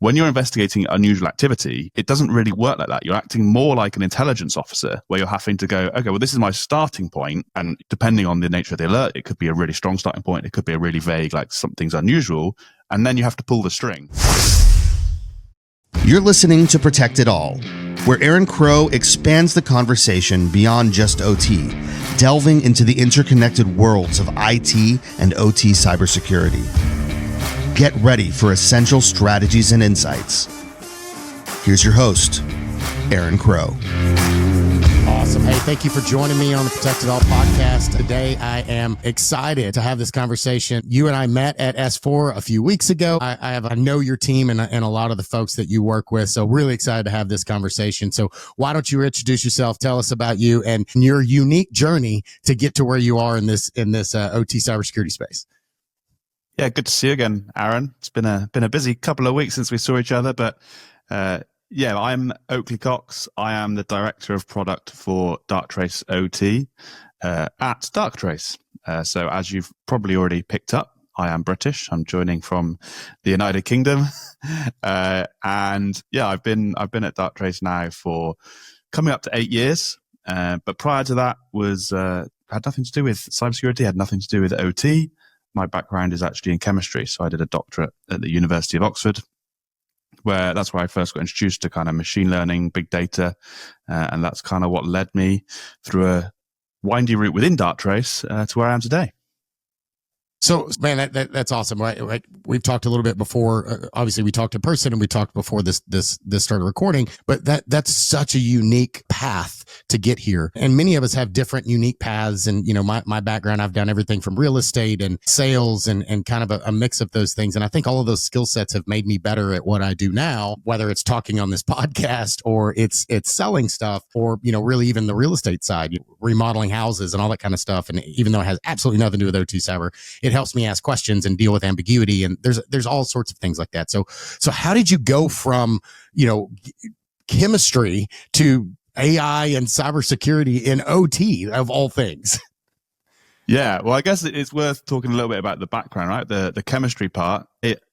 When you're investigating unusual activity, it doesn't really work like that. You're acting more like an intelligence officer where you're having to go, okay, well, this is my starting point. And depending on the nature of the alert, it could be a really strong starting point. It could be a really vague, like something's unusual. And then you have to pull the string. You're listening to Protect It All, where Aaron Crow expands the conversation beyond just OT, delving into the interconnected worlds of IT and OT cybersecurity. Get ready for essential strategies and insights. Here's your host, Aaron Crow. Awesome. Hey, thank you for joining me on the Protect It All podcast. Today, I am excited to have this conversation. You and I met at S4 a few weeks ago. I know your team and a lot of the folks that you work with. So really excited to have this conversation. So why don't you introduce yourself? Tell us about you and your unique journey to get to where you are in this OT cybersecurity space. Yeah, good to see you again, Aaron. It's been a busy couple of weeks since we saw each other, but yeah, I'm Oakley Cox. I am the director of product for Darktrace OT at Darktrace. So as you've probably already picked up, I am British. I'm joining from the United Kingdom, and yeah, I've been at Darktrace now for coming up to 8 years. But prior to that had nothing to do with cybersecurity, had nothing to do with OT. My background is actually in chemistry, so I did a doctorate at the University of Oxford, that's where I first got introduced to kind of machine learning, big data, and that's kind of what led me through a windy route within Darktrace to where I am today. So, man, that's awesome. Right? We've talked a little bit before. Obviously, we talked in person and we talked before this started recording. But that's such a unique path to get here. And many of us have different unique paths. And my background, I've done everything from real estate and sales and kind of a mix of those things. And I think all of those skill sets have made me better at what I do now, whether it's talking on this podcast or it's selling stuff, or really even the real estate side, remodeling houses and all that kind of stuff. And even though it has absolutely nothing to do with OT cyber, it helps me ask questions and deal with ambiguity, and there's all sorts of things like that. So how did you go from chemistry to AI and cybersecurity in OT of all things? Yeah, well, I guess it's worth talking a little bit about the background, right? The chemistry part.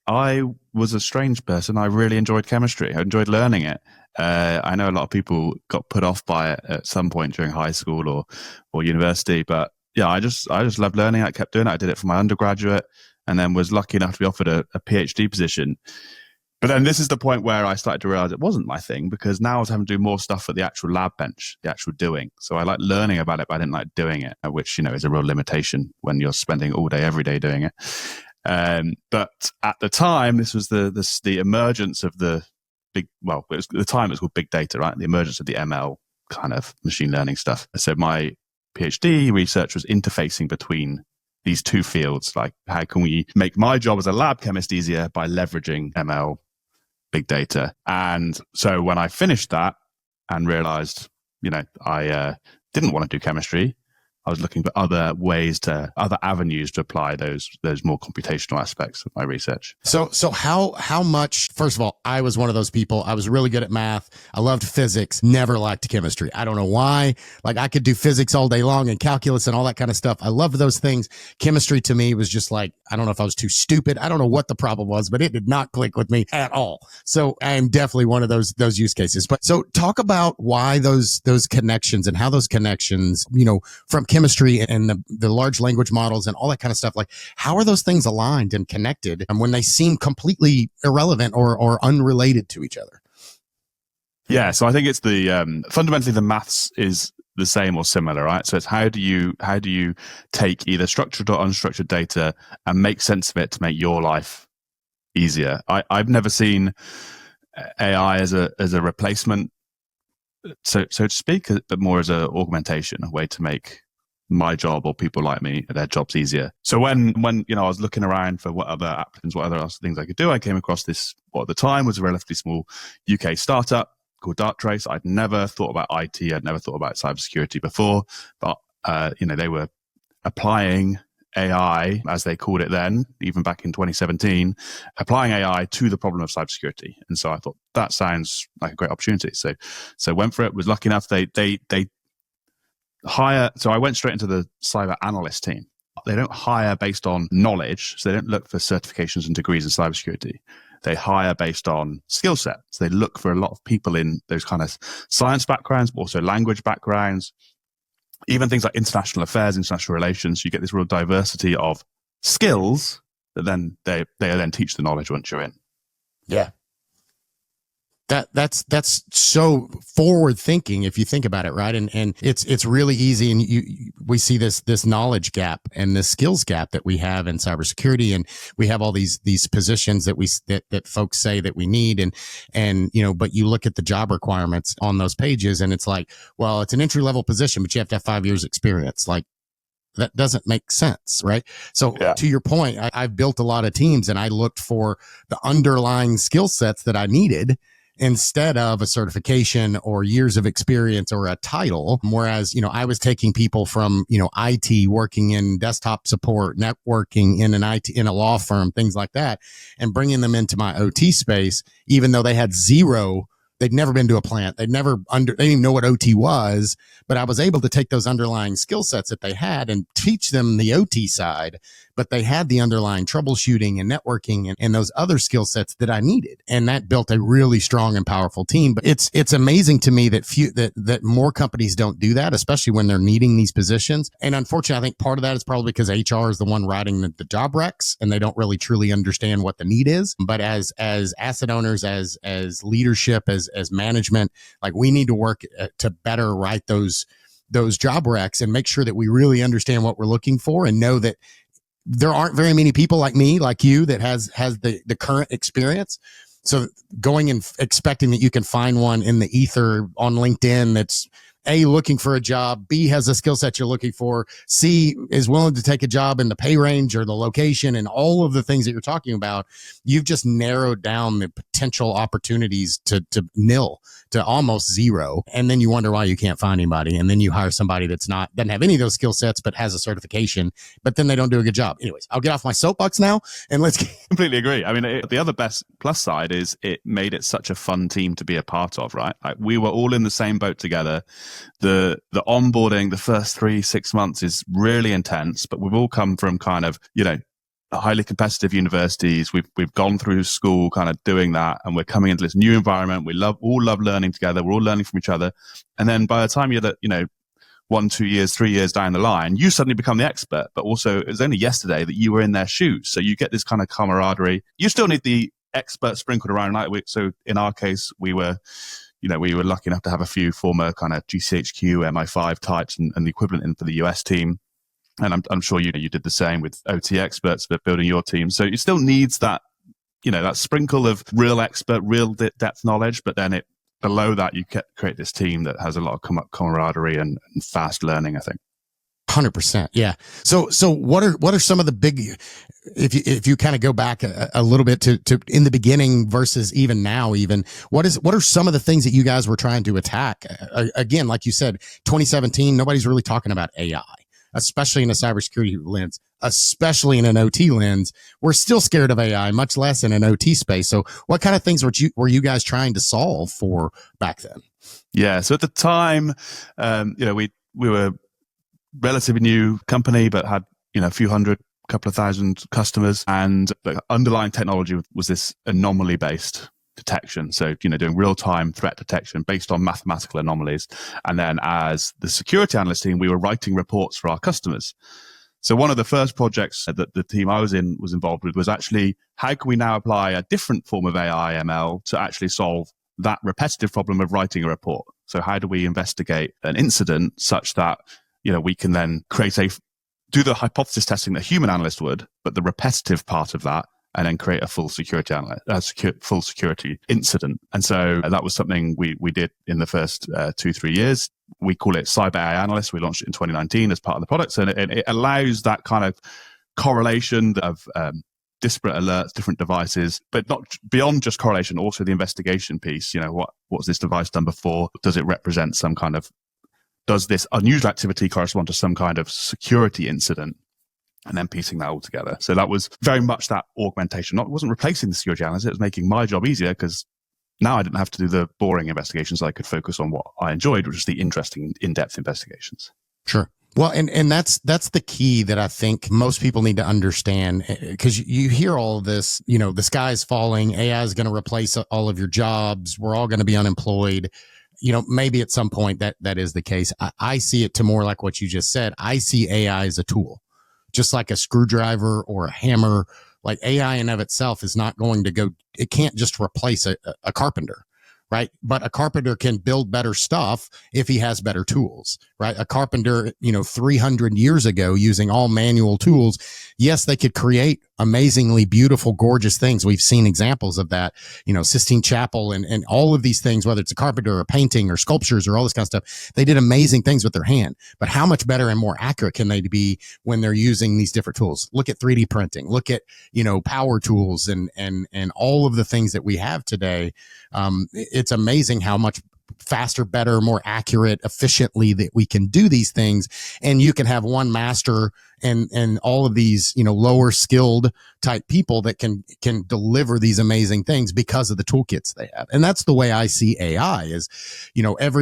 I was a strange person. I really enjoyed chemistry. I enjoyed learning it. I know a lot of people got put off by it at some point during high school or university, but yeah, I just loved learning. I kept doing it. I did it for my undergraduate, and then was lucky enough to be offered a PhD position. But then this is the point where I started to realize it wasn't my thing, because now I was having to do more stuff at the actual lab bench, the actual doing. So I like learning about it, but I didn't like doing it, which is a real limitation when you're spending all day, every day doing it. But at the time, this was the emergence of the big. Well, at the time it was called big data, right? The emergence of the ML kind of machine learning stuff. So my PhD research was interfacing between these two fields. Like, how can we make my job as a lab chemist easier by leveraging ML, big data? And so when I finished that and realized, I didn't want to do chemistry, I was looking for other avenues to apply those more computational aspects of my research. So how much, first of all, I was one of those people. I was really good at math. I loved physics, never liked chemistry. I don't know why. Like, I could do physics all day long and calculus and all that kind of stuff. I loved those things. Chemistry to me was just like, I don't know if I was too stupid. I don't know what the problem was, but it did not click with me at all. So I am definitely one of those use cases. But so talk about why those connections and how those connections, from chemistry and the large language models and all that kind of stuff, like, how are those things aligned and connected when they seem completely irrelevant or unrelated to each other? Yeah, so I think it's fundamentally the maths is the same or similar, right? So it's how do you take either structured or unstructured data and make sense of it to make your life easier. I've never seen AI as a replacement, so to speak, but more as an augmentation, a way to make my job or people like me, their jobs easier. So when I was looking around for what other applicants, what other things I could do, I came across this, what at the time was a relatively small UK startup called Darktrace. I'd never thought about IT. I'd never thought about cybersecurity before, but they were applying AI, as they called it then, even back in 2017, applying AI to the problem of cybersecurity. And so I thought that sounds like a great opportunity. So went for it. Was lucky enough they hire. So I went straight into the cyber analyst team. They don't hire based on knowledge, so they don't look for certifications and degrees in cybersecurity. they hire based on skill set. So they look for a lot of people in those kind of science backgrounds, but also language backgrounds, even things like international affairs, international relations. You get this real diversity of skills that then they then teach the knowledge once you're in. Yeah. That's so forward thinking if you think about it, right? And it's really easy, and we see this knowledge gap and this skills gap that we have in cybersecurity, and we have all these positions that folks say that we need, and but you look at the job requirements on those pages, and it's like, well, it's an entry level position, but you have to have 5 years experience. Like, that doesn't make sense, right? So to your point, I've built a lot of teams, and I looked for the underlying skill sets that I needed instead of a certification or years of experience or a title. Whereas, I was taking people from, IT, working in desktop support, networking in in a law firm, things like that, and bringing them into my OT space, even though they had zero. They'd never been to a plant. They didn't even know what OT was, but I was able to take those underlying skill sets that they had and teach them the OT side, but they had the underlying troubleshooting and networking and those other skill sets that I needed. And that built a really strong and powerful team. But it's amazing to me that more companies don't do that, especially when they're needing these positions. And unfortunately, I think part of that is probably because HR is the one writing the job recs, and they don't really truly understand what the need is. But as asset owners, as leadership, as management, like, we need to work to better write those job recs and make sure that we really understand what we're looking for, and know that there aren't very many people like me, like you, that has the current experience. So going and expecting that you can find one in the ether on LinkedIn that's A, looking for a job, B, has the skill set you're looking for, C, is willing to take a job in the pay range or the location and all of the things that you're talking about, you've just narrowed down the potential opportunities to nil, to almost zero. And then you wonder why you can't find anybody. And then you hire somebody doesn't have any of those skill sets, but has a certification, but then they don't do a good job. Anyways, I'll get off my soapbox now and let's completely agree. I mean, the other best plus side is it made it such a fun team to be a part of, right? Like, we were all in the same boat together. The onboarding, the first 3-6 months is really intense, but we've all come from kind of, highly competitive universities. We've gone through school kind of doing that, and we're coming into this new environment. We all love learning together. We're all learning from each other. And then by the time you're 1, 2 years, 3 years down the line, you suddenly become the expert. But also, it was only yesterday that you were in their shoes. So you get this kind of camaraderie. You still need the expert sprinkled around. So in our case, we were lucky enough to have a few former kind of GCHQ, MI5 types and the equivalent in for the US team. And I'm sure you did the same with OT experts for building your team. So it still needs that, that sprinkle of real expert, real depth knowledge. But then below that, you create this team that has a lot of camaraderie and fast learning, I think. 100%. Yeah. So what are some of the big, if you kind of go back a little bit to in the beginning versus even now, what are some of the things that you guys were trying to attack? Again, like you said, 2017, nobody's really talking about AI, especially in a cybersecurity lens, especially in an OT lens. We're still scared of AI, much less in an OT space. So what kind of things were you guys trying to solve for back then? Yeah. So at the time, we were relatively new company, but had, a few hundred, couple of thousand customers. And the underlying technology was this anomaly based detection. So, doing real time threat detection based on mathematical anomalies. And then as the security analyst team, we were writing reports for our customers. So one of the first projects that the team I was involved with was actually, how can we now apply a different form of AI ML to actually solve that repetitive problem of writing a report? So how do we investigate an incident such that we can then do the hypothesis testing that a human analyst would, but the repetitive part of that, and then create a full security full security incident. And so that was something we did in the first 2-3 years. We call it Cyber AI Analysts. We launched it in 2019 as part of the product. And it allows that kind of correlation of disparate alerts, different devices, but not beyond just correlation, also the investigation piece. What's this device done before? Does it represent some kind of, does this unusual activity correspond to some kind of security incident? And then piecing that all together. So that was very much that augmentation. It wasn't replacing the security analyst. It was making my job easier, because now I didn't have to do the boring investigations. I could focus on what I enjoyed, which is the interesting, in-depth investigations. Sure. Well, and that's the key that I think most people need to understand, because you hear all of this, the sky's falling, AI is going to replace all of your jobs, we're all going to be unemployed. Maybe at some point that is the case. I see it to more like what you just said. I see AI as a tool, just like a screwdriver or a hammer. Like AI in of itself is not going to go, it can't just replace a carpenter. Right. But a carpenter can build better stuff if he has better tools. Right. A carpenter, 300 years ago, using all manual tools. Yes, they could create amazingly beautiful, gorgeous things. We've seen examples of that, Sistine Chapel and all of these things, whether it's a carpenter or painting or sculptures or all this kind of stuff. They did amazing things with their hand. But how much better and more accurate can they be when they're using these different tools? Look at 3D printing. Look at, power tools and all of the things that we have today. It's amazing how much faster, better, more accurate, efficiently that we can do these things. And you can have one master and all of these, lower skilled type people that can deliver these amazing things because of the toolkits they have. And that's the way I see AI is,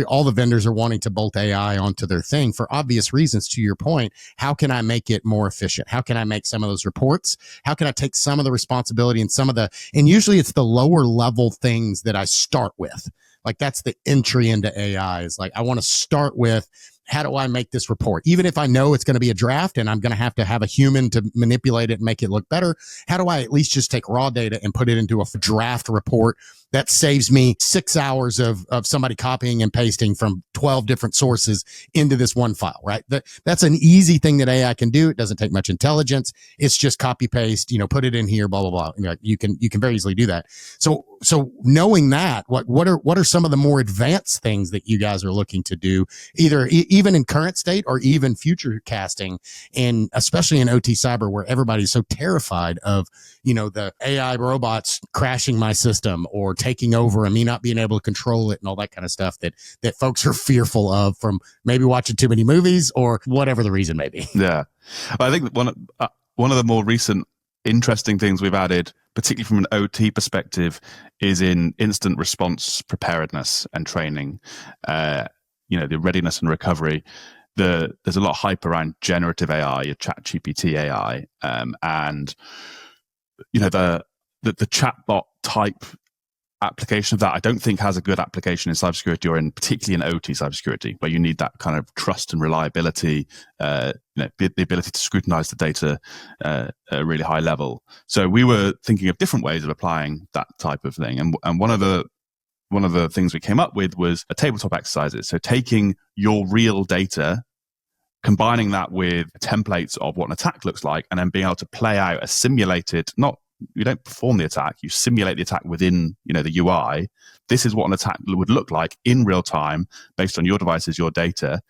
all the vendors are wanting to bolt AI onto their thing for obvious reasons. To your point, how can I make it more efficient? How can I make some of those reports? How can I take some of the responsibility and usually it's the lower level things that I start with. Like that's the entry into AI is like, I want to start with, how do I make this report? Even if I know it's going to be a draft and I'm going to have a human to manipulate it and make it look better, how do I at least just take raw data and put it into a draft report that saves me 6 hours of somebody copying and pasting from 12 different sources into this one file, right? That's an easy thing that AI can do. It doesn't take much intelligence. It's just copy paste, put it in here, blah, blah, blah. You can very easily do that. So knowing that, what are some of the more advanced things that you guys are looking to do, either even in current state or even future casting, and especially in OT cyber where everybody's so terrified of, the AI robots crashing my system or taking over and me not being able to control it and all that kind of stuff that folks are fearful of from maybe watching too many movies or whatever the reason may be. Yeah. I think one of the more recent interesting things we've added, particularly from an OT perspective, is in instant response preparedness and training, the readiness and recovery. There's a lot of hype around generative AI, your ChatGPT AI, and the chatbot type application of that, I don't think has a good application in cybersecurity or particularly in OT cybersecurity, where you need that kind of trust and reliability, the ability to scrutinize the data at a really high level. So we were thinking of different ways of applying that type of thing, and one of the things we came up with was a tabletop exercises. So taking your real data, combining that with templates of what an attack looks like, and then being able to play out a simulated, you don't perform the attack, you simulate the attack within, the UI. This is what an attack would look like in real time based on your devices, your data.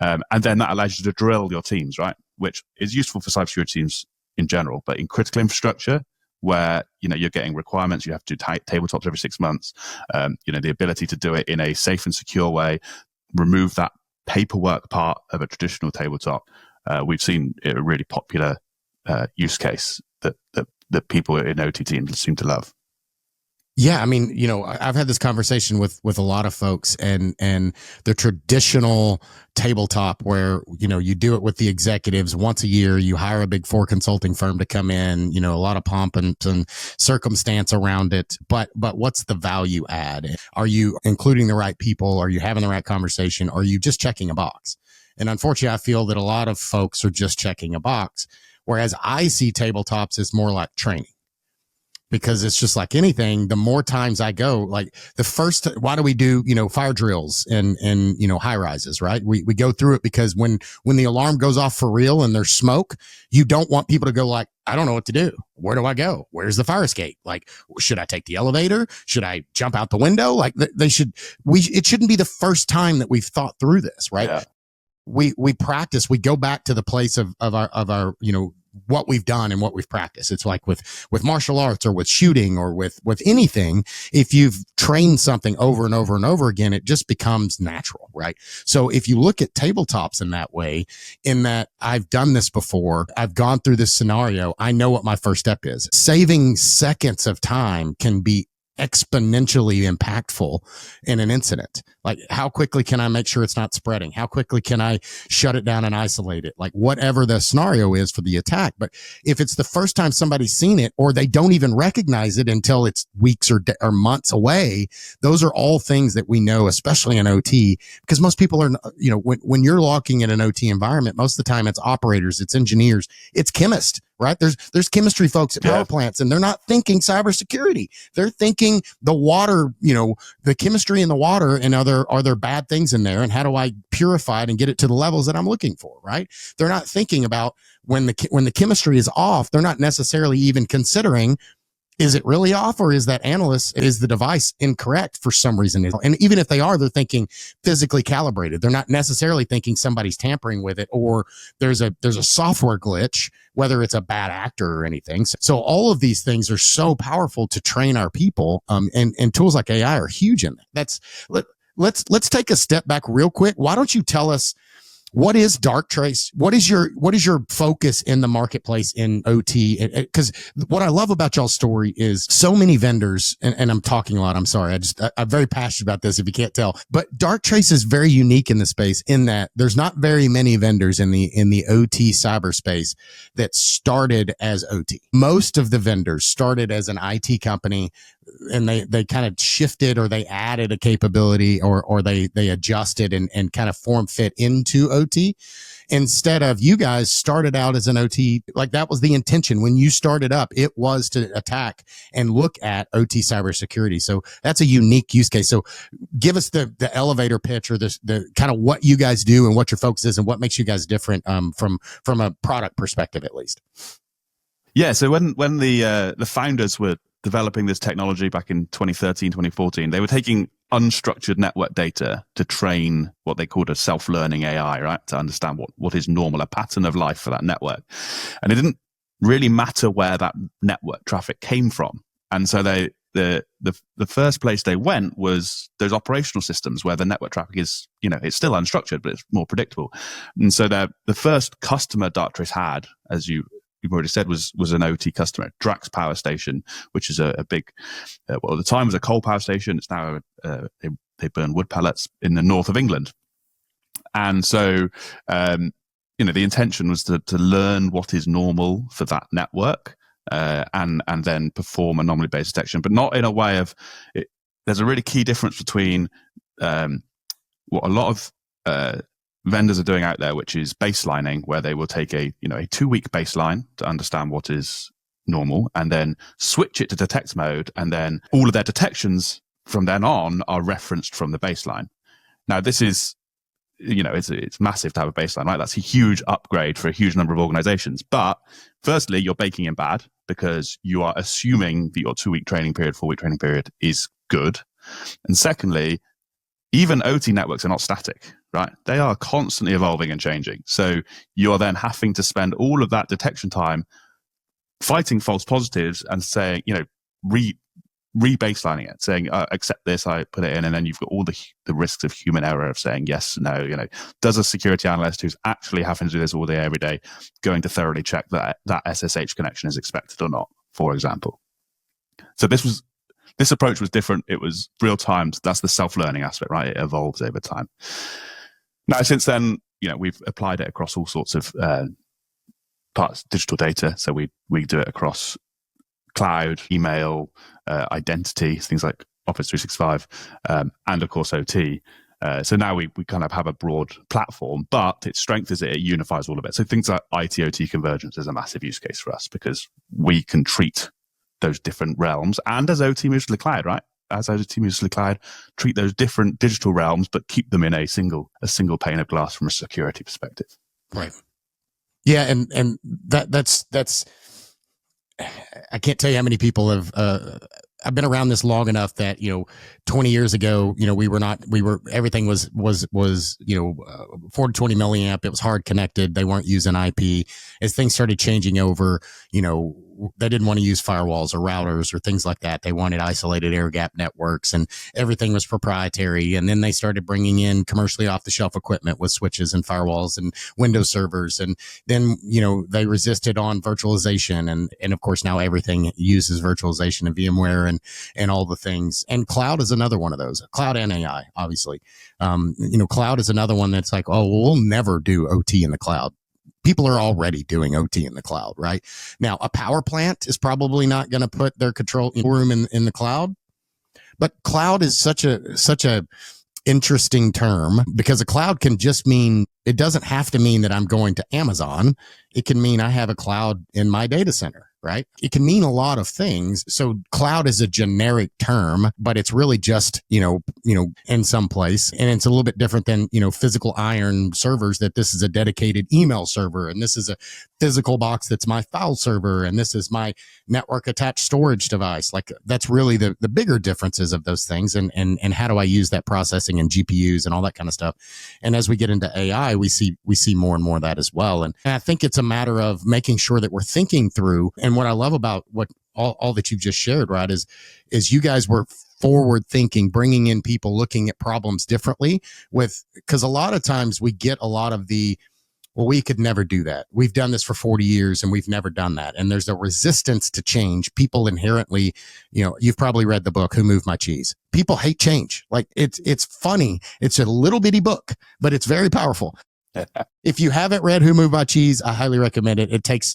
And then that allows you to drill your teams, right? Which is useful for cybersecurity teams in general, but in critical infrastructure, where, you're getting requirements, you have to do tabletops every 6 months, the ability to do it in a safe and secure way, remove that paperwork part of a traditional tabletop. We've seen a really popular use case that people in OT teams seem to love. Yeah, I mean, I've had this conversation with a lot of folks, and the traditional tabletop where, you do it with the executives once a year, you hire a big 4 consulting firm to come in, a lot of pomp and circumstance around it. But what's the value add? Are you including the right people? Are you having the right conversation? Are you just checking a box? And unfortunately, I feel that a lot of folks are just checking a box. Whereas I see tabletops as more like training, because it's just like anything. The more times I go, like why do we do, fire drills and high rises, right? We go through it because when the alarm goes off for real and there's smoke, you don't want people to go like, I don't know what to do. Where do I go? Where's the fire escape? Like, should I take the elevator? Should I jump out the window? Like it shouldn't be the first time that we've thought through this, right? Yeah. We practice, we go back to the place of our, what we've done and what we've practiced. It's like with martial arts or with shooting or with anything. If you've trained something over and over and over again, it just becomes natural, right? So if you look at tabletops in that way, in that I've done this before, I've gone through this scenario, I know what my first step is. Saving seconds of time can be exponentially impactful in an incident. Like, how quickly can I make sure it's not spreading? How quickly can I shut it down and isolate it? Like, whatever the scenario is for the attack. But if it's the first time somebody's seen it, or they don't even recognize it until it's weeks or months away, those are all things that we know, especially in OT, because most people are, when you're locking in an OT environment, most of the time it's operators, it's engineers, it's chemists, right? There's chemistry folks at power plants, and they're not thinking cybersecurity. They're thinking the water, the chemistry in the water, and are there bad things in there, and how do I purify it and get it to the levels that I'm looking for, right? They're not thinking about when the chemistry is off. They're not necessarily even considering, is it really off, or is that analyst, is the device incorrect for some reason? And even if they are, they're thinking physically calibrated. They're not necessarily thinking somebody's tampering with it, or there's a software glitch, whether it's a bad actor or anything. So all of these things are so powerful to train our people. And tools like AI are huge in that. Let's take a step back real quick. Why don't you tell us, what is Darktrace? What is your focus in the marketplace in OT? Because what I love about y'all's story is so many vendors, and I'm talking a lot. I'm sorry. I'm very passionate about this, if you can't tell. But Darktrace is very unique in the space, in that there's not very many vendors in the OT cyberspace that started as OT. Most of the vendors started as an IT company, and they kind of shifted, or they added a capability, or they adjusted and kind of form fit into OT, instead of you guys started out as an OT. Like, that was the intention when you started up. It was to attack and look at OT cybersecurity. So that's a unique use case. So give us the elevator pitch, or the kind of what you guys do and what your focus is and what makes you guys different from a product perspective, at least. Yeah. So when the founders were developing this technology back in 2013, 2014, they were taking unstructured network data to train what they called a self-learning AI, right? To understand what is normal, a pattern of life for that network. And it didn't really matter where that network traffic came from. And so the first place they went was those operational systems where the network traffic is, it's still unstructured, but it's more predictable. And so the first customer Darktrace had, as you've already said, was an OT customer, Drax Power Station, which is a big, at the time was a coal power station. It's now, they burn wood pellets in the north of England. And so, the intention was to learn what is normal for that network, and then perform anomaly-based detection, but not in a way of it. There's a really key difference between what a lot of vendors are doing out there, which is baselining, where they will take a 2-week baseline to understand what is normal, and then switch it to detect mode, and then all of their detections from then on are referenced from the baseline. Now, this is, it's massive to have a baseline, right? That's a huge upgrade for a huge number of organizations. But firstly, you're baking in bad, because you are assuming that your 2-week training period, 4-week training period is good. And secondly, even OT networks are not static, right? They are constantly evolving and changing. So you're then having to spend all of that detection time fighting false positives and saying, re-baselining it, saying, accept this, I put it in, and then you've got all the risks of human error of saying yes, no, does a security analyst who's actually having to do this all day, every day, going to thoroughly check that SSH connection is expected or not, for example. So this approach was different. It was real time. That's the self-learning aspect, right? It evolves over time. Now, since then, we've applied it across all sorts of parts, digital data. So we do it across cloud, email, identity, things like Office 365, and of course OT. So now we kind of have a broad platform, but its strength is that it unifies all of it. So things like IT-OT convergence is a massive use case for us, because we can treat those different realms, and as OT moves to the cloud, right? As OT moves to the cloud, treat those different digital realms, but keep them in a single pane of glass from a security perspective. Right. Yeah, and that's I can't tell you how many people have. I've been around this long enough that 20 years ago, everything was 420 milliamp. It was hard connected. They weren't using IP. As things started changing over, they didn't want to use firewalls or routers or things like that. They wanted isolated air gap networks, and everything was proprietary. And then they started bringing in commercially off the shelf equipment with switches and firewalls and Windows servers. And then, they resisted on virtualization. And of course, now everything uses virtualization and VMware and all the things. And cloud is another one of those. Cloud and AI, obviously. Cloud is another one that's like, oh, well, we'll never do OT in the cloud. People are already doing OT in the cloud, right? Now, a power plant is probably not going to put their control room in the cloud, but cloud is such a interesting term, because a cloud can just mean, it doesn't have to mean that I'm going to Amazon. It can mean I have a cloud in my data center, right? It can mean a lot of things. So cloud is a generic term, but it's really just, in some place. And it's a little bit different than, physical iron servers, that this is a dedicated email server, and this is a physical box that's my file server, and this is my network attached storage device. Like, that's really the bigger differences of those things. And how do I use that processing and GPUs and all that kind of stuff? And as we get into AI, we see more and more of that as well. And I think it's a matter of making sure that we're thinking through. And what I love about what all that you've just shared, Rod, is you guys were forward thinking, bringing in people looking at problems differently, because a lot of times we get a lot of well, we could never do that. We've done this for 40 years and we've never done that. And there's a resistance to change. People inherently, you've probably read the book, Who Moved My Cheese? People hate change. Like, it's funny. It's a little bitty book, but it's very powerful. If you haven't read Who Moved My Cheese, I highly recommend it. It takes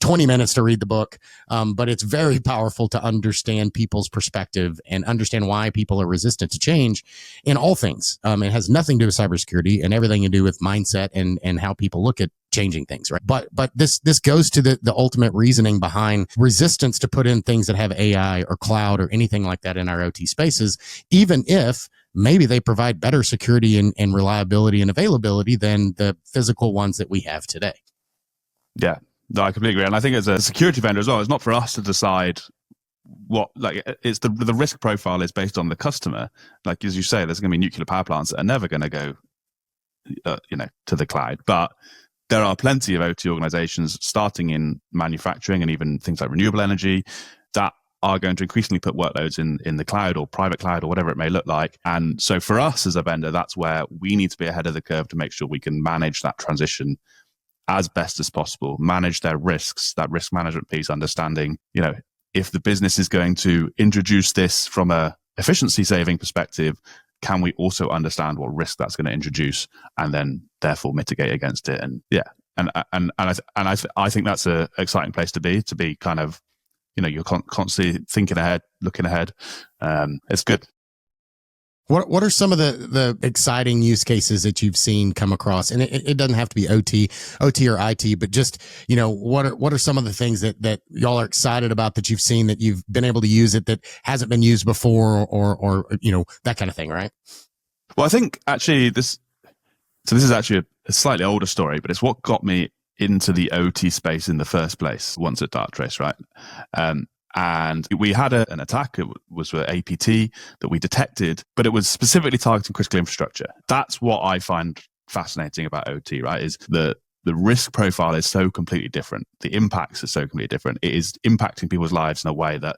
20 minutes to read the book, but it's very powerful to understand people's perspective and understand why people are resistant to change in all things. It has nothing to do with cybersecurity and everything to do with mindset and how people look at changing things, right? But this goes to the ultimate reasoning behind resistance to put in things that have AI or cloud or anything like that in our OT spaces, even if maybe they provide better security and reliability and availability than the physical ones that we have today. Yeah. No, I completely agree. And I think as a security vendor as well, it's not for us to decide it's the risk profile is based on the customer. Like, as you say, there's going to be nuclear power plants that are never going to go, to the cloud. But there are plenty of OT organizations starting in manufacturing and even things like renewable energy that are going to increasingly put workloads in the cloud or private cloud or whatever it may look like. And so for us as a vendor, that's where we need to be ahead of the curve to make sure we can manage that transition as best as possible, manage their risks, that risk management piece, understanding, if the business is going to introduce this from a efficiency saving perspective, can we also understand what risk that's going to introduce and then therefore mitigate against it? And I think that's an exciting place to be kind of, you're constantly thinking ahead, looking ahead. It's good. What are some of the exciting use cases that you've seen come across? And it doesn't have to be OT or IT, but just, what are some of the things that y'all are excited about that you've seen, that you've been able to use it that hasn't been used before or that kind of thing, right? Well, I think actually this is actually a slightly older story, but it's what got me into the OT space in the first place once at Darktrace, right? And we had an attack. It was for APT that we detected, but it was specifically targeting critical infrastructure. That's what I find fascinating about OT, right? Is the risk profile is so completely different. The impacts are so completely different. It is impacting people's lives in a way that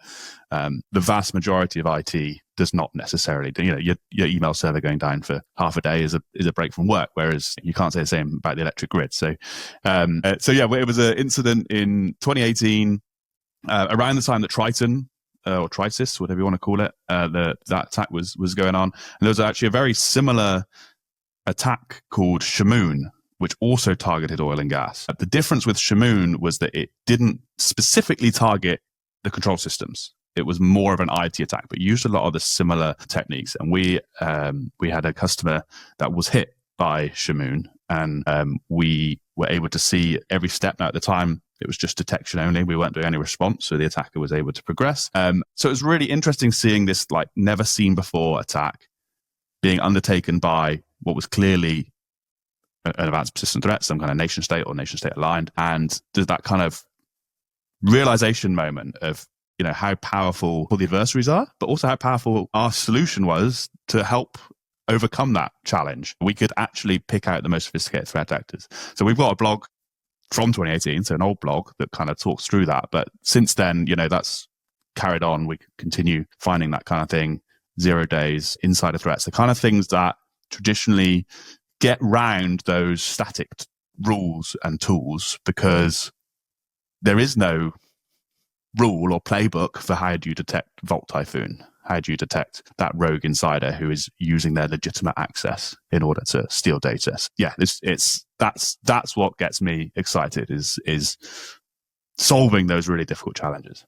the vast majority of IT does not necessarily do. Your email server going down for half a day is a break from work, whereas you can't say the same about the electric grid. So it was an incident in 2018. Around the time that Triton or Trisis, whatever you want to call it, that attack was going on, and there was actually a very similar attack called Shamoon, which also targeted oil and gas. The difference with Shamoon was that it didn't specifically target the control systems. It was more of an IT attack, but used a lot of the similar techniques. And we had a customer that was hit by Shamoon, and we were able to see every step. Now at the time, it was just detection only. We weren't doing any response, so the attacker was able to progress. So it was really interesting seeing this never seen before attack being undertaken by what was clearly an advanced persistent threat, some kind of nation state or nation state aligned. And there's that kind of realization moment of how powerful the adversaries are, but also how powerful our solution was to help overcome that challenge. We could actually pick out the most sophisticated threat actors. So we've got a blog from 2018, so an old blog that kind of talks through that. But since then, that's carried on. We continue finding that kind of thing, 0 days, insider threats, the kind of things that traditionally get round those static rules and tools, because there is no rule or playbook for how do you detect Vault Typhoon. How do you detect that rogue insider who is using their legitimate access in order to steal data? Yeah, that's what gets me excited is solving those really difficult challenges.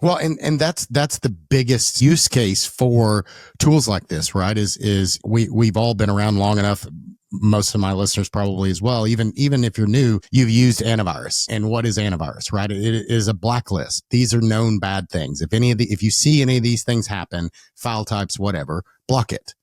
Well, and that's the biggest use case for tools like this, right? Is we've all been around long enough. Most of my listeners probably as well. Even if you're new, you've used antivirus. And what is antivirus, right? It is a blacklist. These are known bad things. If you see any of these things happen, file types, whatever, block it.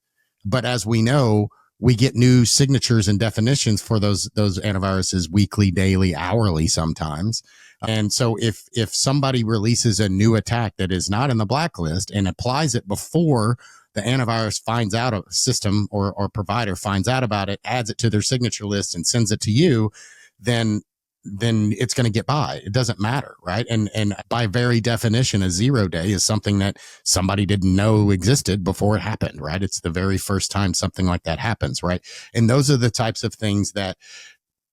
But as we know, we get new signatures and definitions for those antiviruses weekly, daily, hourly sometimes. And so if somebody releases a new attack that is not in the blacklist and applies it before the antivirus finds out, a system or provider finds out about it, adds it to their signature list and sends it to you, then it's going to get by. It doesn't matter, right? And by very definition, a 0 day is something that somebody didn't know existed before it happened, right? It's the very first time something like that happens, right? And those are the types of things that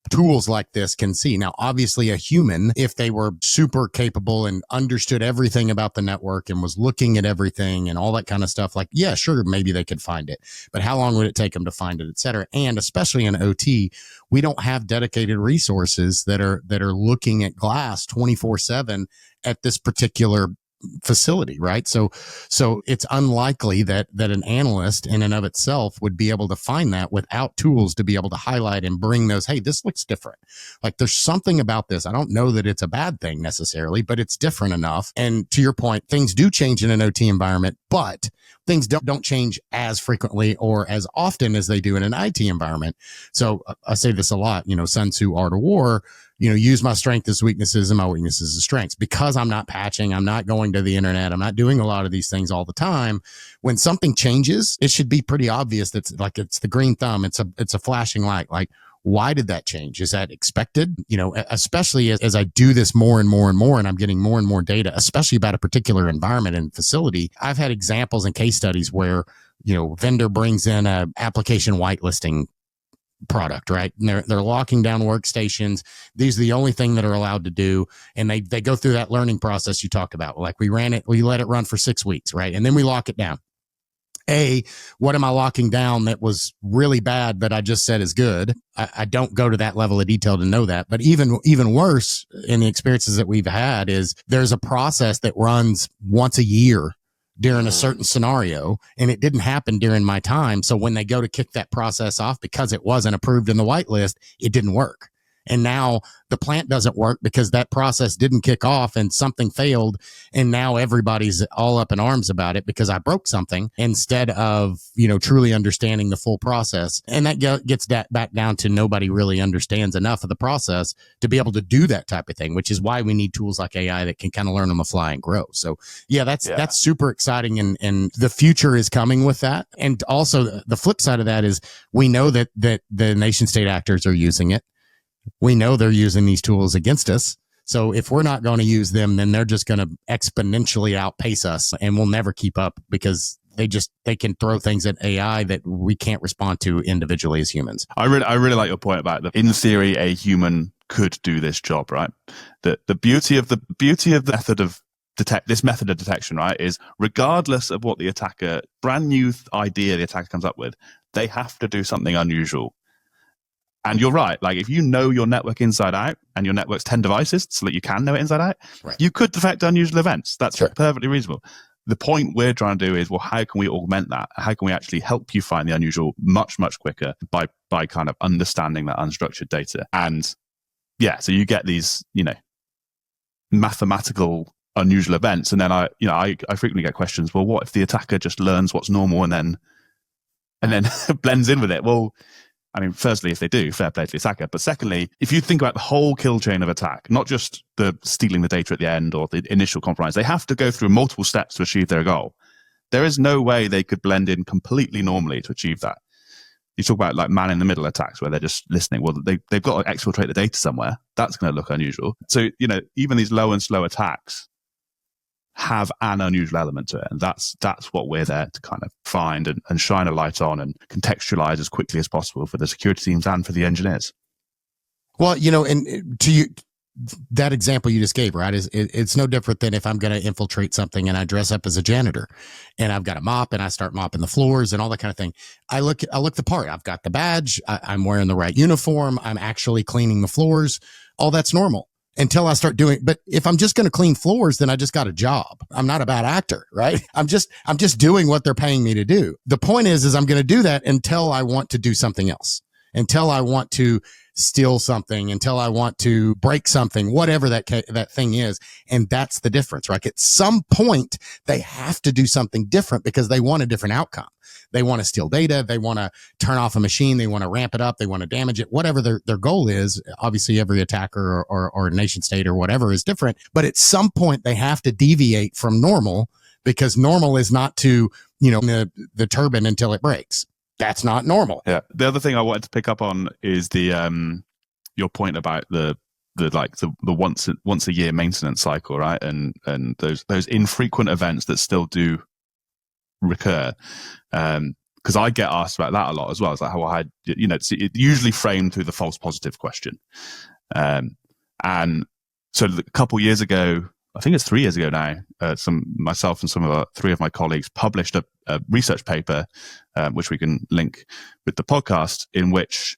tools like this can see. Now, obviously a human, if they were super capable and understood everything about the network and was looking at everything and all that kind of stuff, like, yeah, sure, maybe they could find it, but how long would it take them to find it, et cetera? And especially in OT, we don't have dedicated resources that are looking at glass 24/7 at this particular facility, right? So it's unlikely that an analyst in and of itself would be able to find that without tools to be able to highlight and bring those, hey, this looks different. Like there's something about this. I don't know that it's a bad thing necessarily, but it's different enough. And to your point, things do change in an OT environment, but things don't change as frequently or as often as they do in an IT environment. So I say this a lot, Sun Tzu, Art of War, use my strengths as weaknesses and my weaknesses as strengths. Because I'm not patching, I'm not going to the internet, I'm not doing a lot of these things all the time. When something changes, it should be pretty obvious. It's the green thumb. It's a flashing light. Like, why did that change? Is that expected? Especially as I do this more and more and more, and I'm getting more and more data, especially about a particular environment and facility. I've had examples and case studies where, vendor brings in a application whitelisting product, right? And they're locking down workstations. These are the only thing that are allowed to do. And they go through that learning process you talked about. Like we let it run for 6 weeks, right? And then we lock it down. What am I locking down that was really bad, but I just said is good? I don't go to that level of detail to know that. But even worse in the experiences that we've had is there's a process that runs once a year during a certain scenario, and it didn't happen during my time. So when they go to kick that process off because it wasn't approved in the whitelist, it didn't work. And now the plant doesn't work because that process didn't kick off and something failed. And now everybody's all up in arms about it because I broke something instead of, truly understanding the full process. And that gets back down to nobody really understands enough of the process to be able to do that type of thing, which is why we need tools like AI that can kind of learn on the fly and grow. So yeah, that's super exciting. And the future is coming with that. And also the flip side of that is we know that the nation state actors are using it. We know they're using these tools against us. So if we're not going to use them, then they're just going to exponentially outpace us and we'll never keep up because they can throw things at AI that we can't respond to individually as humans. I really like your point about that. In theory, a human could do this job, right? The beauty of the method of this method of detection, right, is regardless of what the attacker, brand new idea the attacker comes up with, they have to do something unusual. And you're right. Like if you know your network inside out and your network's 10 devices so that you can know it inside out, right, you could detect unusual events. That's perfectly reasonable. The point we're trying to do is, well, how can we augment that? How can we actually help you find the unusual much, much quicker by kind of understanding that unstructured data? And yeah, so you get these, mathematical unusual events. And then I frequently get questions, well, what if the attacker just learns what's normal and then blends in with it? Well, I mean, firstly, if they do, fair play to the attacker. But secondly, if you think about the whole kill chain of attack, not just the stealing the data at the end or the initial compromise, they have to go through multiple steps to achieve their goal. There is no way they could blend in completely normally to achieve that. You talk about like man in the middle attacks where they're just listening. Well, they've got to exfiltrate the data somewhere. That's going to look unusual. So, even these low and slow attacks have an unusual element to it. And that's what we're there to kind of find and shine a light on and contextualize as quickly as possible for the security teams and for the engineers. Well, and to you, that example you just gave, right, it's no different than if I'm going to infiltrate something and I dress up as a janitor and I've got a mop and I start mopping the floors and all that kind of thing. I look the part. I've got the badge. I'm wearing the right uniform. I'm actually cleaning the floors. All that's normal until I start doing. But if I'm just going to clean floors, then I just got a job. I'm not a bad actor, right? I'm just doing what they're paying me to do. The point is I'm going to do that until I want to do something else, until I want to steal something, until I want to break something, whatever that thing is. And that's the difference, right? At some point, they have to do something different because they want a different outcome. They want to steal data. They want to turn off a machine. They want to ramp it up. They want to damage it, whatever their goal is. Obviously, every attacker or nation state or whatever is different. But at some point, they have to deviate from normal because normal is not to, the turbine until it breaks. That's not normal. Yeah. The other thing I wanted to pick up on is the your point about the once a year maintenance cycle, right? And those infrequent events that still do recur. Because I get asked about that a lot as well. It's like how it's usually framed through the false positive question. And so a couple years ago, I think it's 3 years ago now, myself and three of my colleagues published a research paper, which we can link with the podcast, in which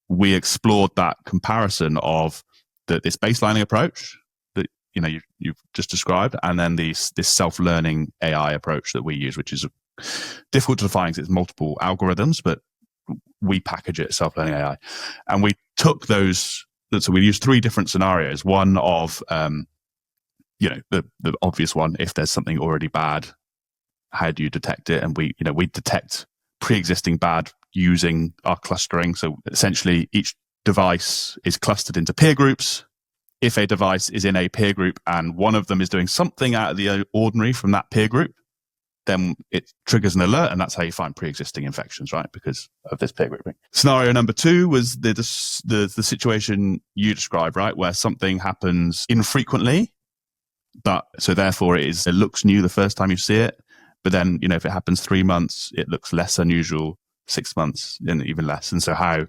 we explored that comparison of this baselining approach that you've just described, and then this self-learning AI approach that we use, which is difficult to define because it's multiple algorithms, but we package it as self-learning AI. And we took those. So we used 3 different scenarios. One of the obvious one, if there's something already bad, how do you detect it? And we detect pre-existing bad using our clustering. So essentially each device is clustered into peer groups. If a device is in a peer group and one of them is doing something out of the ordinary from that peer group, then it triggers an alert, and that's how you find pre-existing infections, right? Because of this peer grouping. Scenario number 2 was the situation you described, right? Where something happens infrequently, but so therefore it looks new the first time you see it. But then, if it happens 3 months, it looks less unusual, 6 months, and even less. And so how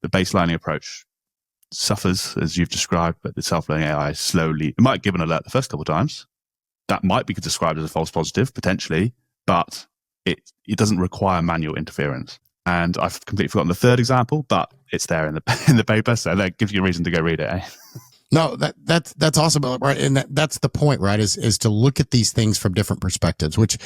the baselining approach suffers, as you've described, but the self-learning AI slowly, it might give an alert the first couple of times. That might be described as a false positive, potentially, but it doesn't require manual interference. And I've completely forgotten the third example, but it's there in the paper, so that gives you a reason to go read it. No, that's awesome, right? And that's the point, right? Is to look at these things from different perspectives. Which,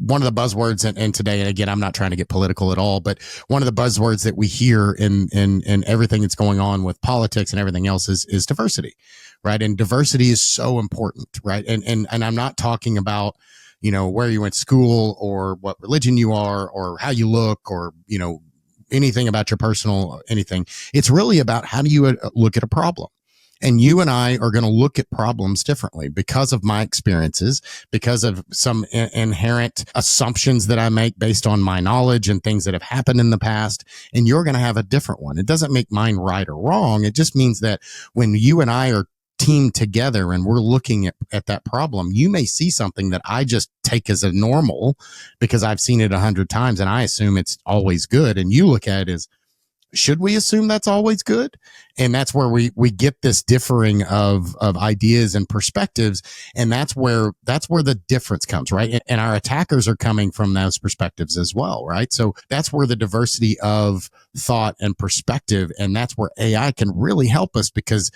one of the buzzwords and today, and again, I'm not trying to get political at all, but one of the buzzwords that we hear in everything that's going on with politics and everything else is diversity, right? And diversity is so important, right? And I'm not talking about where you went to school or what religion you are or how you look or anything about your personal anything. It's really about how do you look at a problem. And you and I are going to look at problems differently because of my experiences, because of some inherent assumptions that I make based on my knowledge and things that have happened in the past. And you're going to have a different one. It doesn't make mine right or wrong. It just means that when you and I are teamed together and we're looking at that problem, you may see something that I just take as a normal because I've seen it 100 times and I assume it's always good. And you look at it as, should we assume that's always good? And that's where we get this differing of ideas and perspectives. And that's where the difference comes, right? And our attackers are coming from those perspectives as well, right? So that's where the diversity of thought and perspective, and that's where AI can really help us because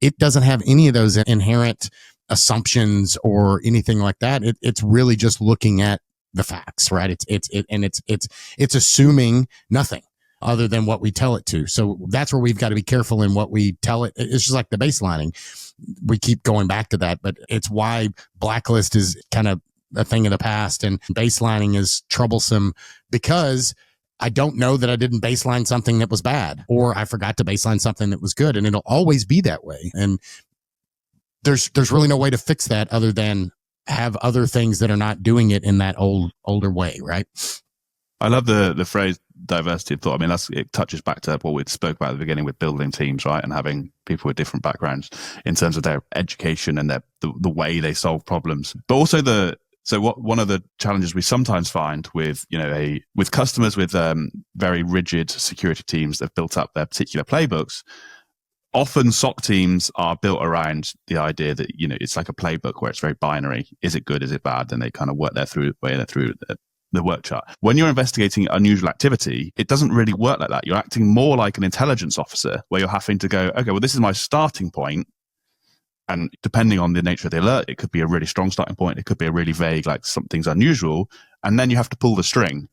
it doesn't have any of those inherent assumptions or anything like that. It's really just looking at the facts, right? It's assuming nothing other than what we tell it to. So that's where we've got to be careful in what we tell it. It's just like the baselining. We keep going back to that, but it's why blacklist is kind of a thing of the past and baselining is troublesome because I don't know that I didn't baseline something that was bad or I forgot to baseline something that was good. And it'll always be that way. And there's really no way to fix that other than have other things that are not doing it in that older way, right? I love the phrase diversity of thought. I mean, it touches back to what we spoke about at the beginning with building teams, right? And having people with different backgrounds in terms of their education and the way they solve problems. But also one of the challenges we sometimes find with, with customers with very rigid security teams that have built up their particular playbooks, often SOC teams are built around the idea that, it's like a playbook where it's very binary. Is it good? Is it bad? And they kind of work their way through the work chart. When you're investigating unusual activity, it doesn't really work like that. You're acting more like an intelligence officer where you're having to go, okay, well, this is my starting point. And depending on the nature of the alert, it could be a really strong starting point. It could be a really vague, like something's unusual. And then you have to pull the string.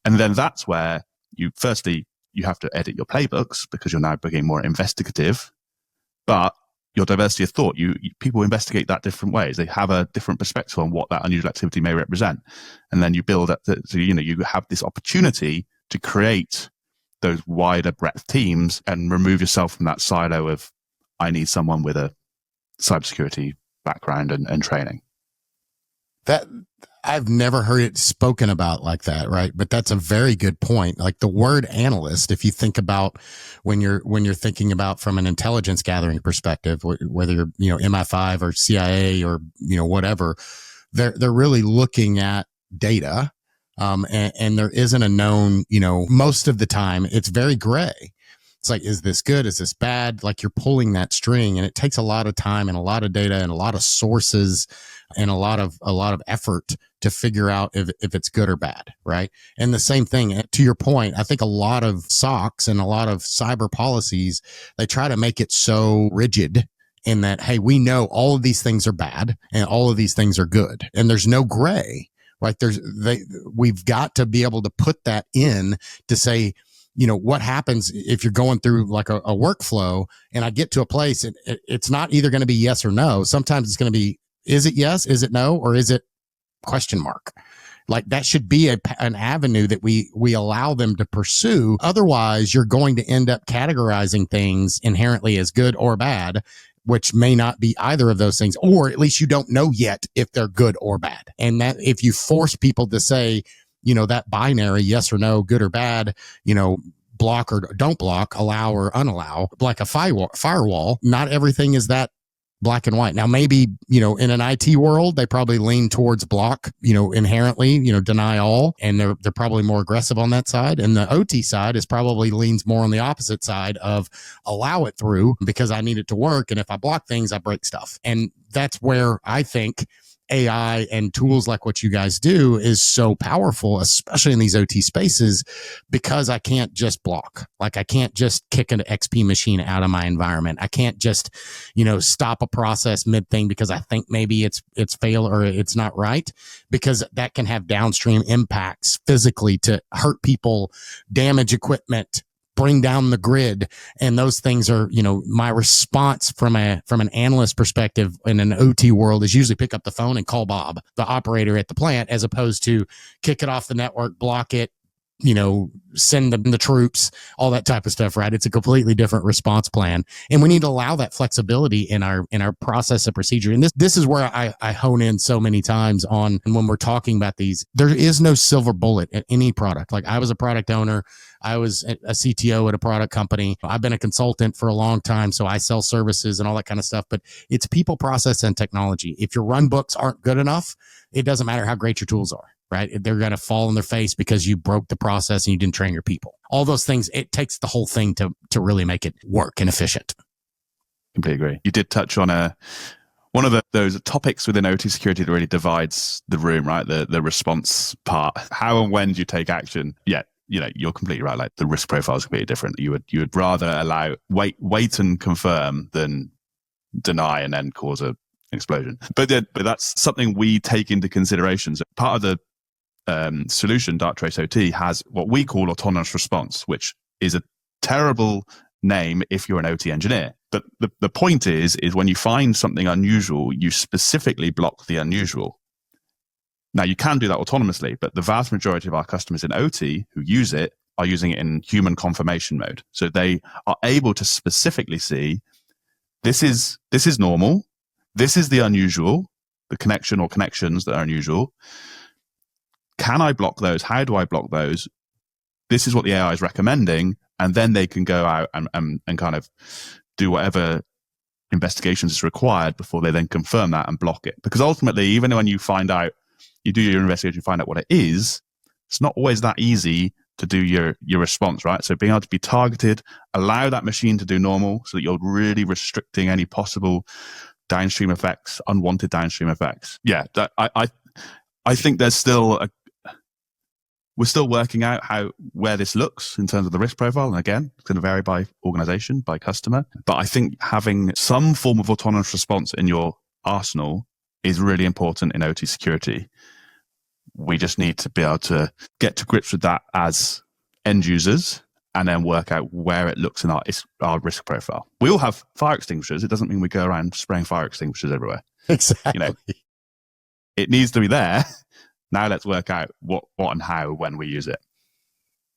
And then that's where you have to edit your playbooks because you're now becoming more investigative. But your diversity of thought, people investigate that different ways. They have a different perspective on what that unusual activity may represent. And then you build up, you have this opportunity to create those wider breadth teams and remove yourself from that silo of, I need someone with a cybersecurity background and training. That I've never heard it spoken about like that, right? But that's a very good point. Like the word analyst, if you think about when you're thinking about from an intelligence gathering perspective, whether you're MI5 or CIA or whatever, they're really looking at data, and there isn't a known. Most of the time it's very gray. It's like, is this good? Is this bad? Like you're pulling that string, and it takes a lot of time and a lot of data and a lot of sources and a lot of effort to figure out if it's good or bad, right? And the same thing, to your point, I think a lot of SOCs and a lot of cyber policies, they try to make it so rigid in that, hey, we know all of these things are bad and all of these things are good, and there's no gray, right? We've got to be able to put that in to say, what happens if you're going through like a workflow and I get to a place and it's not either going to be yes or no. Sometimes it's going to be, is it yes? Is it no? Or is it question mark? Like that should be an avenue that we allow them to pursue. Otherwise, you're going to end up categorizing things inherently as good or bad, which may not be either of those things, or at least you don't know yet if they're good or bad. And that if you force people to say, that binary, yes or no, good or bad, block or don't block, allow or unallow, like a firewall, not everything is that black and white. Now, maybe, in an IT world, they probably lean towards block, inherently, deny all, and they're probably more aggressive on that side. And the OT side is probably leans more on the opposite side of allow it through because I need it to work. And if I block things, I break stuff. And that's where I think AI and tools like what you guys do is so powerful, especially in these OT spaces, because I can't just block. Like I can't just kick an XP machine out of my environment. I can't just, stop a process mid thing because I think maybe it's fail or it's not right, because that can have downstream impacts physically to hurt people, damage equipment, bring down the grid. And those things are, my response from an analyst perspective in an OT world is usually pick up the phone and call Bob, the operator at the plant, as opposed to kick it off the network, block it, send the troops, all that type of stuff, right? It's a completely different response plan. And we need to allow that flexibility in our process and procedure. And this is where I hone in so many times on, and when we're talking about these, there is no silver bullet at any product. Like I was a product owner. I was a CTO at a product company. I've been a consultant for a long time, so I sell services and all that kind of stuff, but it's people, process, and technology. If your run books aren't good enough, it doesn't matter how great your tools are, right? They're going to fall on their face because you broke the process and you didn't train your people. All those things, it takes the whole thing to really make it work and efficient. Completely agree. You did touch on one of those topics within OT security that really divides the room, right? The response part. How and when do you take action? Yeah. You're completely right. Like the risk profile is completely different. You would rather wait and confirm than deny and then cause an explosion. But that's something we take into consideration. So part of the solution, Darktrace OT, has what we call autonomous response, which is a terrible name if you're an OT engineer. But the point is when you find something unusual, you specifically block the unusual. Now, you can do that autonomously, but the vast majority of our customers in OT who use it are using it in human confirmation mode. So they are able to specifically see, this is normal, this is the unusual, the connection or connections that are unusual. can I block those? How do I block those? This is what the AI is recommending. And then they can go out and kind of do whatever investigations is required before they then confirm that and block it. Because ultimately, even when you find out, you do your investigation, you find out what it is, it's not always that easy to do your response, right? So being able to be targeted, allow that machine to do normal so that you're really restricting any possible downstream effects, unwanted downstream effects. Yeah, I think there's still we're still working out where this looks in terms of the risk profile. And again, it's going to vary by organization, by customer. But I think having some form of autonomous response in your arsenal is really important in OT security. We just need to be able to get to grips with that as end users and then work out where it looks in our risk profile. We all have fire extinguishers. It doesn't mean we go around spraying fire extinguishers everywhere. Exactly. It needs to be there. Now let's work out what and how when we use it.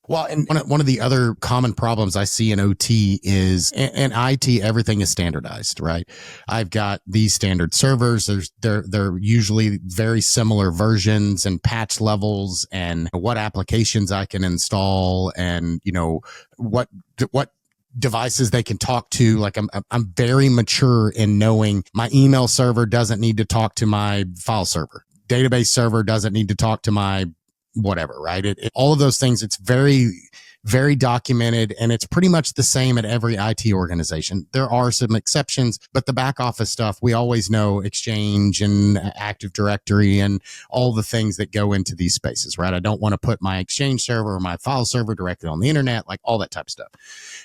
Well, and one of the other common problems I see in OT is, in IT, everything is standardized, right? I've got these standard servers. They're usually very similar versions and patch levels and what applications I can install and, what devices they can talk to. Like I'm very mature in knowing my email server doesn't need to talk to my file server. Database server doesn't need to talk to my whatever, right? All of those things, it's very, very documented, and it's pretty much the same at every IT organization. There are some exceptions, but the back office stuff, we always know Exchange and Active Directory and all the things that go into these spaces, right? I don't want to put my Exchange server or my file server directly on the internet, like all that type of stuff.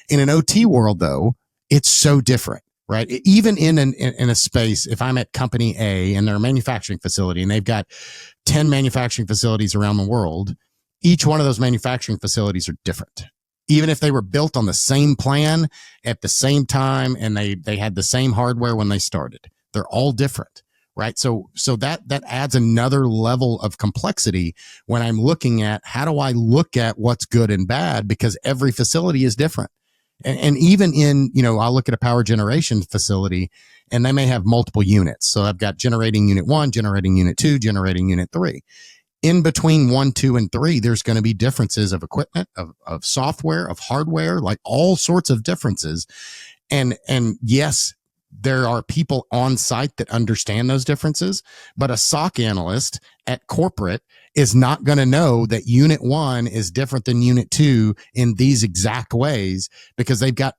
In an OT world, though, it's so different. Right. Even in a space, if I'm at company A and they're a manufacturing facility and they've got 10 manufacturing facilities around the world, each one of those manufacturing facilities are different. Even if they were built on the same plan at the same time and they had the same hardware when they started, they're all different. Right. So that adds another level of complexity when I'm looking at how do I look at what's good and bad, because every facility is different. And even in, I'll look at a power generation facility and they may have multiple units. So I've got generating unit 1, generating unit 2, generating unit 3. In between 1, 2, and 3, there's going to be differences of equipment, of software, of hardware, like all sorts of differences. And yes, there are people on site that understand those differences, but a SOC analyst at corporate is not going to know that unit 1 is different than unit 2 in these exact ways because they've got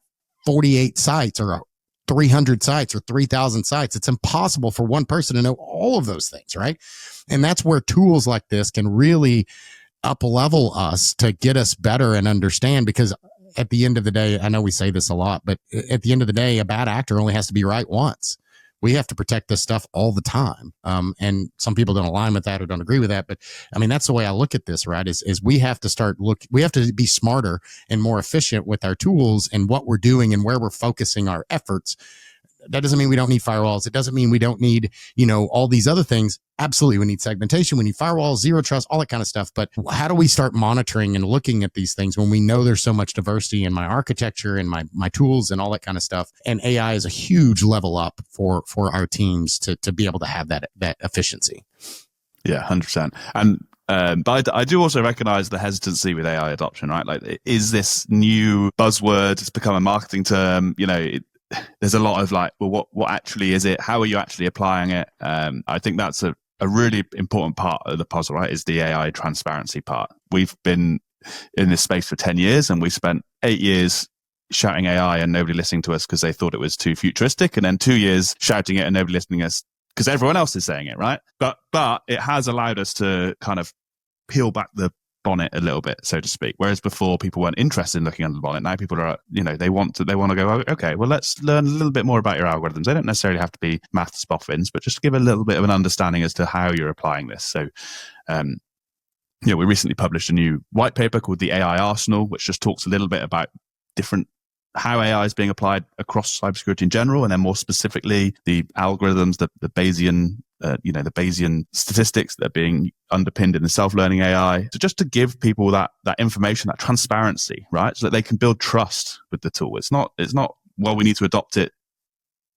48 sites or 300 sites or 3,000 sites. It's impossible for one person to know all of those things, right? And that's where tools like this can really up level us to get us better and understand, because at the end of the day, I know we say this a lot, but at the end of the day, a bad actor only has to be right once. We have to protect this stuff all the time. And some people don't align with that or don't agree with that. But I mean, that's the way I look at this, right? Is we have to we have to be smarter and more efficient with our tools and what we're doing and where we're focusing our efforts. That doesn't mean we don't need firewalls. It doesn't mean we don't need, all these other things. Absolutely. We need segmentation. We need firewalls, zero trust, all that kind of stuff. But how do we start monitoring and looking at these things when we know there's so much diversity in my architecture and my tools and all that kind of stuff? And AI is a huge level up for our teams to be able to have that efficiency. Yeah, 100%. And but I do also recognize the hesitancy with AI adoption, right? Like, is this new buzzword? It's become a marketing term. There's a lot of like, well, what actually is it? How are you actually applying it? I think that's a really important part of the puzzle, right? Is the AI transparency part. We've been in this space for 10 years and we spent 8 years shouting AI and nobody listening to us because they thought it was too futuristic. And then 2 years shouting it and nobody listening to us because everyone else is saying it, right? But it has allowed us to kind of peel back the bonnet a little bit, so to speak. Whereas before people weren't interested in looking under the bonnet. Now people are, they want to go, oh, okay, well, let's learn a little bit more about your algorithms. They don't necessarily have to be maths boffins, but just give a little bit of an understanding as to how you're applying this. So, we recently published a new white paper called the AI Arsenal, which just talks a little bit about how AI is being applied across cybersecurity in general, and then more specifically the algorithms, the Bayesian, the Bayesian statistics that are being underpinned in the self-learning AI. So just to give people that information, that transparency, right, so that they can build trust with the tool. It's not. Well, we need to adopt it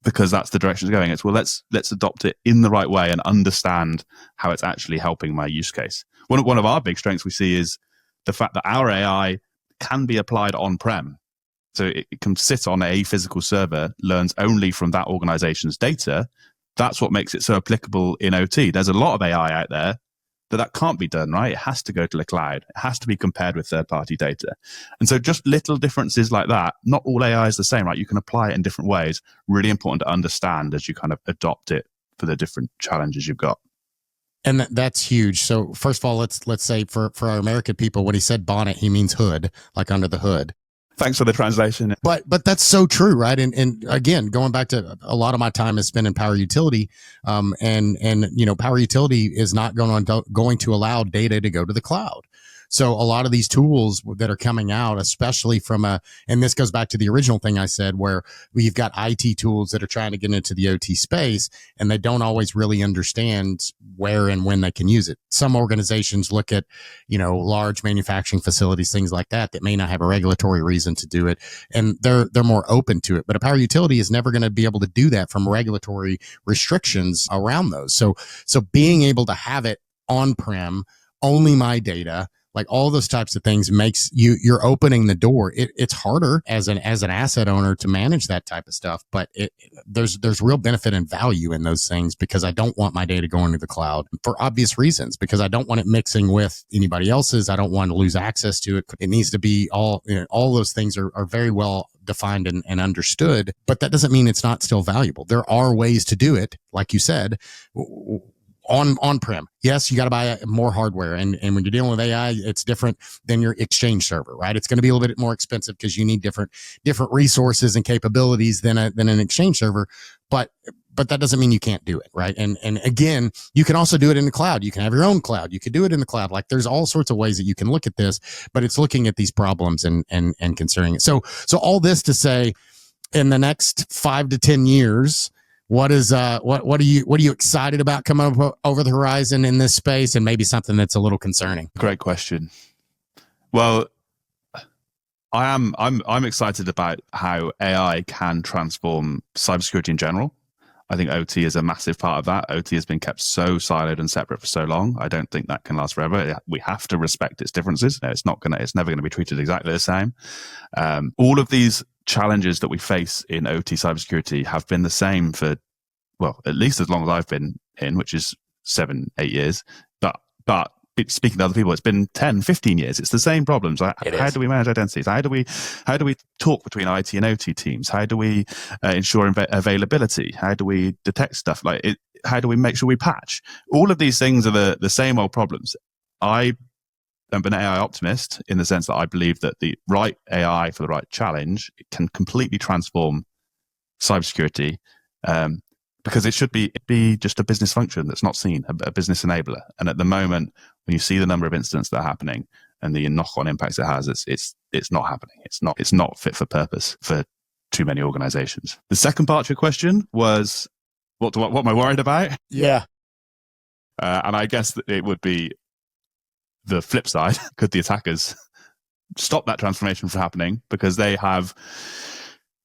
because that's the direction it's going. It's, well, let's adopt it in the right way and understand how it's actually helping my use case. One of our big strengths we see is the fact that our AI can be applied on-prem. So it can sit on a physical server, learns only from that organization's data. That's what makes it so applicable in OT. There's a lot of AI out there that can't be done, right? It has to go to the cloud. It has to be compared with third-party data. And so just little differences like that, not all AI is the same, right? You can apply it in different ways. Really important to understand as you kind of adopt it for the different challenges you've got. And that's huge. So first of all, let's say for our American people, when he said bonnet, he means hood, like under the hood. Thanks for the translation. But that's so true, right? And again, going back to a lot of my time is spent in power utility, and power utility is not going to allow data to go to the cloud. So a lot of these tools that are coming out, especially from and this goes back to the original thing I said, where we've got IT tools that are trying to get into the OT space and they don't always really understand where and when they can use it. Some organizations look at, large manufacturing facilities, things like that may not have a regulatory reason to do it. And they're more open to it. But a power utility is never going to be able to do that from regulatory restrictions around those. So being able to have it on-prem, only my data, like all those types of things makes you're opening the door. It's harder as an asset owner to manage that type of stuff, but there's real benefit and value in those things because I don't want my data going to the cloud for obvious reasons, because I don't want it mixing with anybody else's. I don't want to lose access to it. It needs to be all those things are very well defined and understood, but that doesn't mean it's not still valuable. There are ways to do it. Like you said, on-prem. Yes, you got to buy more hardware. And when you're dealing with AI, it's different than your Exchange server, right? It's going to be a little bit more expensive because you need different resources and capabilities than an Exchange server. But that doesn't mean you can't do it, right? And again, you can also do it in the cloud. You can have your own cloud. You could do it in the cloud. Like there's all sorts of ways that you can look at this, but it's looking at these problems and considering it. So all this to say, in the next 5 to 10 years, what are you excited about coming up over the horizon in this space, and maybe something that's a little concerning? Great question. Well, I'm excited about how AI can transform cybersecurity in general. I think OT is a massive part of that. OT has been kept so siloed and separate for so long. I don't think that can last forever. We have to respect its differences. It's never going to be treated exactly the same. All of these challenges that we face in OT cybersecurity have been the same for, well, at least as long as I've been in, which is 7-8 years. But speaking to other people, it's been 10, 15 years. It's the same problems. How do we manage identities? How do we talk between IT and OT teams? How do we ensure availability? How do we detect stuff? How do we make sure we patch? All of these things are the same old problems. I'm an AI optimist in the sense that I believe that the right AI for the right challenge, it can completely transform cybersecurity, because it should be just a business function that's not seen, a business enabler. And at the moment, when you see the number of incidents that are happening and the knock-on impacts it has, it's not happening. It's not fit for purpose for too many organizations. The second part of your question was, what am I worried about? Yeah. And I guess that it would be the flip side. Could the attackers stop that transformation from happening because they have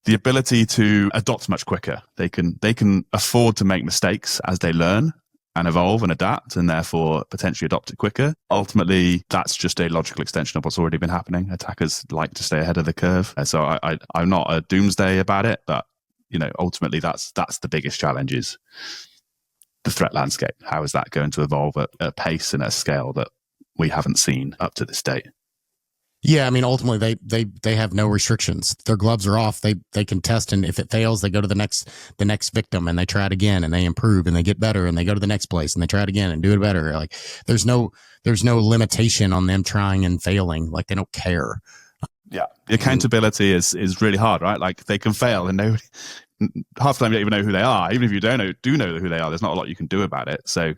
the ability to adopt much quicker? They can afford to make mistakes as they learn and evolve and adapt, and therefore potentially adopt it quicker. Ultimately, that's just a logical extension of what's already been happening. Attackers like to stay ahead of the curve. So I'm not a doomsday about it, but ultimately that's the biggest challenge, is the threat landscape. How is that going to evolve at a pace and at a scale that we haven't seen up to this date? Yeah, I mean, ultimately, they have no restrictions. Their gloves are off. They can test, and if it fails, they go to the next victim, and they try it again, and they improve, and they get better, and they go to the next place, and they try it again and do it better. Like there's no limitation on them trying and failing. Like they don't care. Yeah, the accountability is really hard, right? Like they can fail, and nobody, half the time you don't even know who they are. Even if you do know who they are, there's not a lot you can do about it. So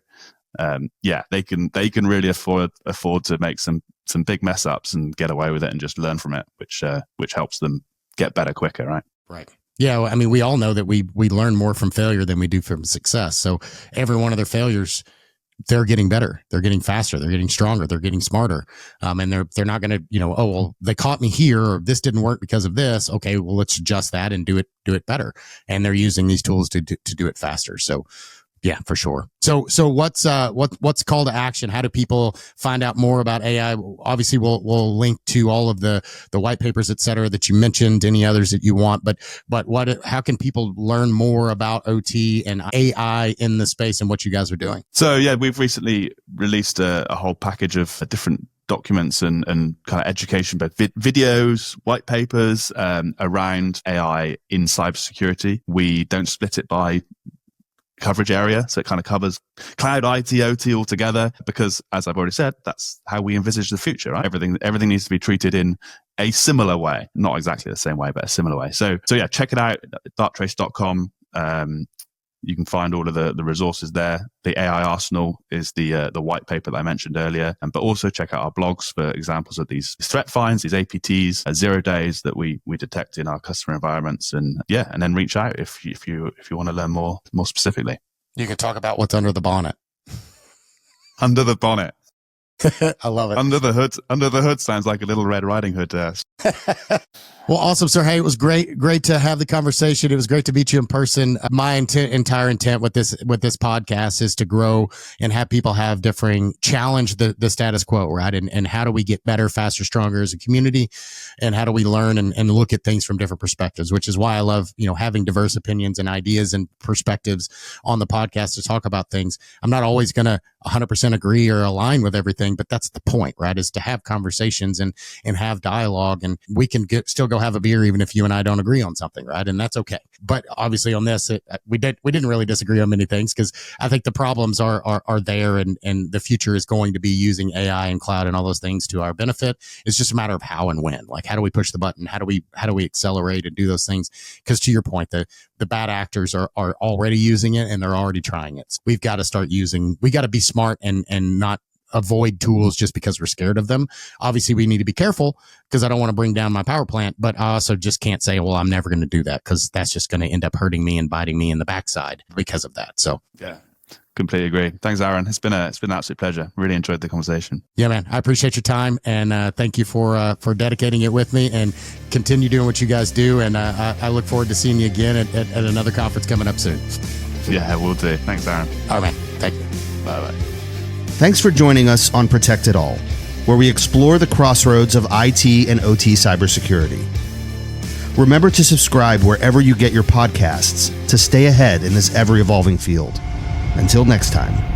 they can really afford to make some big mess ups and get away with it and just learn from it, which helps them get better quicker, right? Right. Yeah, well, I mean, we all know that we learn more from failure than we do from success. So every one of their failures they're getting better, they're getting faster, they're getting stronger, they're getting smarter, and they're not going to, oh well, they caught me here, or this didn't work because of this. Okay, well, let's adjust that and do it better. And they're using these tools to do it faster. So yeah, for sure. So what's call to action? How do people find out more about AI? Obviously, we'll link to all of the white papers, et cetera, that you mentioned, any others that you want, but how can people learn more about OT and AI in the space and what you guys are doing? So yeah, we've recently released a whole package of different documents and kind of education, both videos, white papers around AI in cybersecurity. We don't split it by coverage area, so it kind of covers cloud, IT, OT all together, because as I've already said, that's how we envisage the future, right? Everything needs to be treated in a similar way, not exactly the same way, but a similar way. So yeah, check it out, darktrace.com. You can find all of the resources there. The AI Arsenal is the white paper that I mentioned earlier, but also check out our blogs for examples of these threat finds, these APTs, 0 days that we detect in our customer environments, and then reach out if you want to learn more specifically. You can talk about what's under the bonnet. Under the bonnet. I love it. Under the hood sounds like a little Red Riding Hood. Well, awesome, sir. Hey, it was great to have the conversation. It was great to meet you in person. My entire intent with this podcast is to grow and have people have challenge the status quo, right? And how do we get better, faster, stronger as a community? And how do we learn and look at things from different perspectives, which is why I love, having diverse opinions and ideas and perspectives on the podcast to talk about things. I'm not always going to 100% agree or align with everything, but that's the point, right? Is to have conversations and have dialogue, and we can still go have a beer even if you and I don't agree on something, right? And that's okay. But obviously on this, we didn't really disagree on many things, because I think the problems are there, and the future is going to be using AI and cloud and all those things to our benefit. It's just a matter of how and when. Like, how do we push the button? How do we accelerate and do those things? Because to your point, the bad actors are already using it, and they're already trying it. So we got to be smart and not avoid tools just because we're scared of them. Obviously, we need to be careful, because I don't want to bring down my power plant, but I also just can't say, well, I'm never going to do that, because that's just going to end up hurting me and biting me in the backside because of that. So yeah, completely agree. Thanks, Aaron. It's been an absolute pleasure. Really enjoyed the conversation. Yeah, man. I appreciate your time, and thank you for dedicating it with me, and continue doing what you guys do. And I look forward to seeing you again at another conference coming up soon. Yeah, we'll do. Thanks, Aaron. All right, man. Thank you. Bye-bye. Thanks for joining us on Protect It All, where we explore the crossroads of IT and OT cybersecurity. Remember to subscribe wherever you get your podcasts to stay ahead in this ever-evolving field. Until next time.